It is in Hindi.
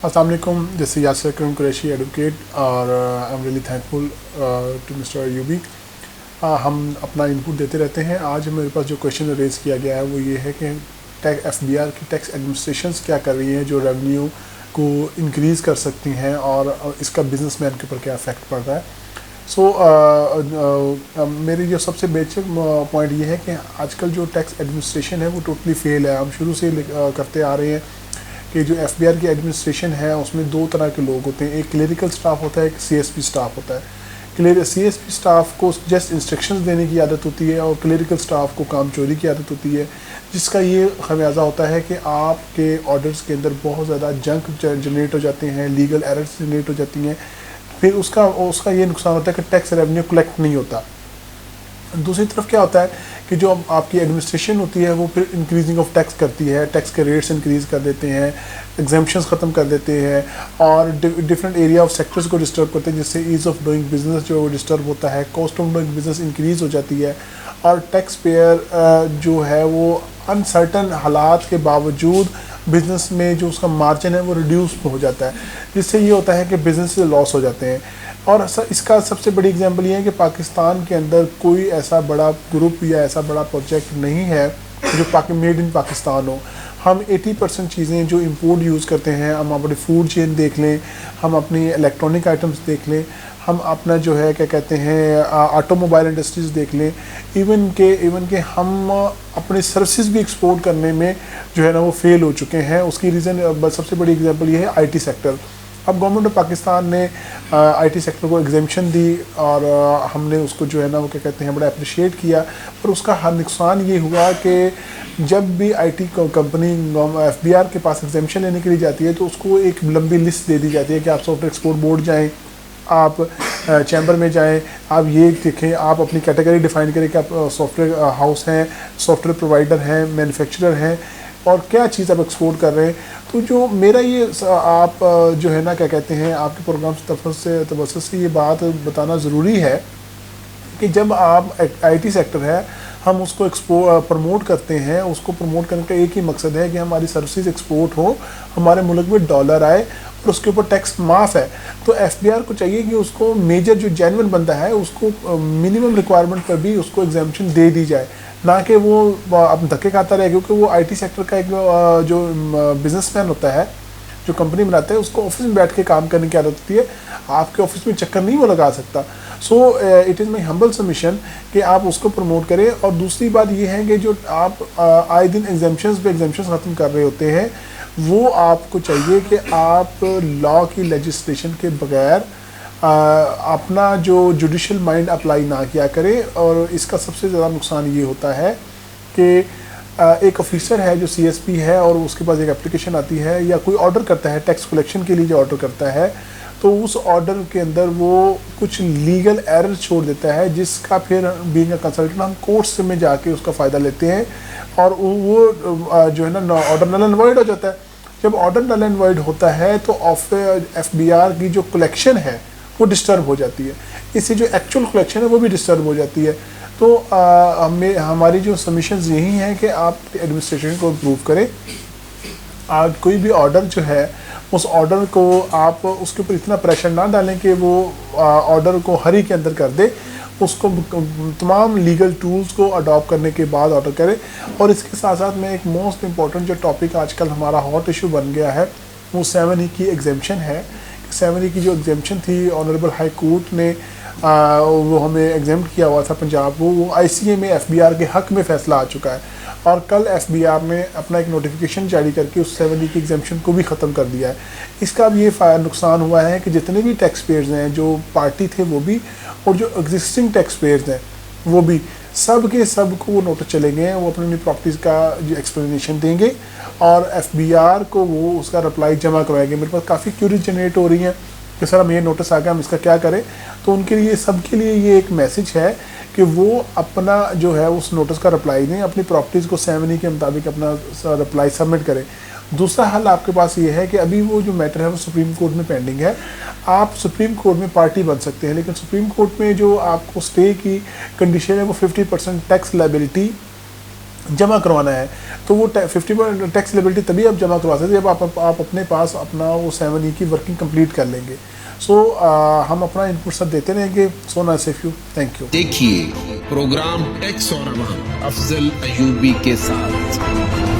अस्सलाम वालेकुम, जैसे यासिर अकरम कुरैशी एडवोकेट और I am really thankful to mister UB. हम अपना इनपुट देते रहते हैं। आज मेरे पास जो क्वेश्चन रेज़ किया गया है वो ये है कि एफबीआर की टैक्स एडमिनिस्ट्रेशंस क्या कर रही हैं जो रेवेन्यू को इंक्रीज़ कर सकती हैं और इसका बिजनेसमैन के ऊपर क्या इफेक्ट पड़ रहा है। मेरी जो सबसे बेसिक पॉइंट ये है कि आजकल जो टैक्स एडमिनिस्ट्रेशन है वो टोटली फेल है। हम शुरू से करते आ रहे हैं कि जो एफबीआर की एडमिनिस्ट्रेशन है उसमें दो तरह के लोग होते हैं। एक क्लरिकल स्टाफ होता है, एक सीएसपी स्टाफ होता है। सीएसपी स्टाफ को जस्ट इंस्ट्रक्शंस देने की आदत होती है और क्लरिकल स्टाफ को काम चोरी की आदत होती है, जिसका ये खमियाजा होता है कि आपके ऑर्डर्स के अंदर बहुत ज़्यादा जंक जनरेट हो जाते हैं, लीगल एरर्स जनरेट हो जाती हैं। फिर उसका ये नुकसान होता है कि टैक्स रेवेन्यू कलेक्ट नहीं होता। दूसरी तरफ क्या होता है कि जो आपकी एडमिनिस्ट्रेशन होती है वो फिर इंक्रीजिंग ऑफ टैक्स करती है, टैक्स के रेट्स इंक्रीज़ कर देते हैं, एग्जाम्पशंस ख़त्म कर देते हैं और डिफरेंट एरिया ऑफ सेक्टर्स को डिस्टर्ब करते हैं, जिससे ईज़ ऑफ डूइंग बिजनेस जो डिस्टर्ब होता है, cost of doing business increase हो जाती है और टैक्स पेयर जो है वो अनसर्टन हालात के बावजूद बिज़नेस में जो उसका मार्जिन है वो रिड्यूस हो जाता है, जिससे ये होता है कि बिज़नेस से लॉस हो जाते हैं। और इसका सबसे बड़ी एग्जांपल ये है कि पाकिस्तान के अंदर कोई ऐसा बड़ा ग्रुप या ऐसा बड़ा प्रोजेक्ट नहीं है जो मेड इन पाकिस्तान हो। हम 80% चीज़ें जो इंपोर्ट यूज़ करते हैं, हम अपनी फूड चेन देख लें, हम अपनी इलेक्ट्रॉनिक आइटम्स देख लें, हम अपना जो है क्या कहते हैं ऑटोमोबाइल इंडस्ट्रीज़ देख लें, इवन के हम अपने सर्विसेज भी एक्सपोर्ट करने में जो है ना वो फेल हो चुके हैं। उसकी रीज़न सबसे बड़ी एग्जांपल ये है आईटी सेक्टर। अब गवर्नमेंट ऑफ पाकिस्तान ने आईटी सेक्टर को एग्जेम्पशन दी और हमने उसको जो है ना वो क्या कहते हैं बड़ा अप्रिशिएट किया, पर उसका हर नुकसान ये हुआ कि जब भी आईटी कंपनी एफबीआर के पास एग्जेम्पशन लेने के लिए जाती है तो उसको एक लंबी लिस्ट दे दी जाती है कि आप सॉफ्टवेयर एक्सपोर्ट बोर्ड जाएँ, आप चैम्बर में जाएं, आप ये देखें, आप अपनी कैटेगरी डिफाइन करें कि आप सॉफ्टवेयर हाउस हैं, सॉफ्टवेयर प्रोवाइडर हैं, मैन्युफैक्चरर हैं और क्या चीज़ आप एक्सपोर्ट कर रहे हैं। तो जो मेरा ये आप जो है ना क्या कहते हैं आपके प्रोग्राम तवज्जुह से ये बात बताना ज़रूरी है कि जब आप आईटी सेक्टर है हम उसको प्रमोट करते हैं, उसको प्रमोट करने का एक ही मकसद है कि हमारी सर्विसेज एक्सपोर्ट हो, हमारे मुल्क में डॉलर आए और उसके ऊपर टैक्स माफ़ है। तो एफबीआर को चाहिए कि उसको मेजर जो जेन्युइन बंदा है उसको मिनिमम रिक्वायरमेंट पर भी उसको एग्जाम्पशन दे दी जाए, ना कि वो अब धक्के खाता रहे, क्योंकि वो आईटी सेक्टर का एक जो बिजनेसमैन होता है जो कंपनी बनाता है उसको ऑफिस में बैठ के काम करने की आदत होती है, आपके ऑफिस में चक्कर नहीं वो लगा सकता। So it is my humble submission कि आप उसको प्रमोट करें। और दूसरी बात ये है कि जो आप आए दिन एग्जाम्पशंस पे एग्जाम्पशंस ख़त्म कर रहे होते हैं, वो आपको चाहिए कि आप लॉ की लेजिस्लेशन के बगैर अपना जो जुडिशल माइंड अप्लाई ना किया करें। और इसका सबसे ज़्यादा नुकसान ये होता है कि एक ऑफिसर है जो सीएसपी है और उसके पास एक एप्लीकेशन आती है या कोई ऑर्डर करता है टैक्स कलेक्शन के लिए, जो ऑर्डर करता है तो उस ऑर्डर के अंदर वो कुछ लीगल एरर छोड़ देता है, जिसका फिर बीइंग अ कंसल्टेंट हम कोर्ट्स में जाके उसका फ़ायदा लेते हैं और वो जो है ना ऑर्डर नल एंड वॉइड हो जाता है। जब ऑर्डर नल एंड वॉइड होता है तो एफबीआर की जो कलेक्शन है वो डिस्टर्ब हो जाती है, इससे जो एक्चुअल कलेक्शन है वो भी डिस्टर्ब हो जाती है। तो हमारी जो सबमिशंस यही हैं कि आप एडमिनिस्ट्रेशन को इम्प्रूव करें। आज कोई भी ऑर्डर जो है उस ऑर्डर को आप उसके ऊपर इतना प्रेशर ना डालें कि वो ऑर्डर को हरी के अंदर कर दे, उसको तमाम लीगल टूल्स को अडॉप्ट करने के बाद ऑर्डर करें। और इसके साथ साथ में एक मोस्ट इम्पॉर्टेंट जो टॉपिक आजकल हमारा हॉट इशू बन गया है वो 7E की एग्जेम्पशन है। 7E की जो एग्जेम्पशन थी ऑनरेबल हाई कोर्ट ने वो हमें एग्जेम्प्ट किया हुआ था पंजाब को, वो आईसीए में एफबीआर के हक में फ़ैसला आ चुका है और कल एफबीआर ने अपना एक नोटिफिकेशन जारी करके उस 7E की एग्जेम्पशन को भी ख़त्म कर दिया है। इसका अब ये नुकसान हुआ है कि जितने भी टैक्स पेयर्स हैं, जो पार्टी थे वो भी और जो एग्जिस्टिंग टैक्स पेयर्स हैं वो भी, सब के सब को वो नोटिस चले गए हैं, वो अपनी प्रॉपर्टीज़ का जो एक्सप्लेनेशन देंगे और एफबीआर को वो उसका रिप्लाई जमा करवाएंगे। मेरे पास काफ़ी क्यूरीज जनरेट हो रही हैं कि सर हमें ये नोटिस आ गया, हम इसका क्या करें। तो उनके लिए सबके लिए ये एक मैसेज है कि वो अपना जो है उस नोटिस का रिप्लाई दें, अपनी प्रॉपर्टीज़ को 7E के मुताबिक अपना रिप्लाई सबमिट करें। दूसरा हल आपके पास ये है कि अभी वो जो मैटर है वो सुप्रीम कोर्ट में पेंडिंग है, आप सुप्रीम कोर्ट में पार्टी बन सकते हैं, लेकिन सुप्रीम कोर्ट में जो आपको स्टे की कंडीशन है वो 50% टैक्स लायबिलिटी जमा करवाना है तो वो 50% टैक्स लिबिलिटी तभी आप जमा करवा सकते हैं जब आप अपने पास अपना वो 7E की वर्किंग कंप्लीट कर लेंगे। सो हम अपना इनपुट सब देते रहेंगे। So nice of you, thank you. देखिए प्रोग्राम टैक्स और अवाम अफजल अयूबी के साथ।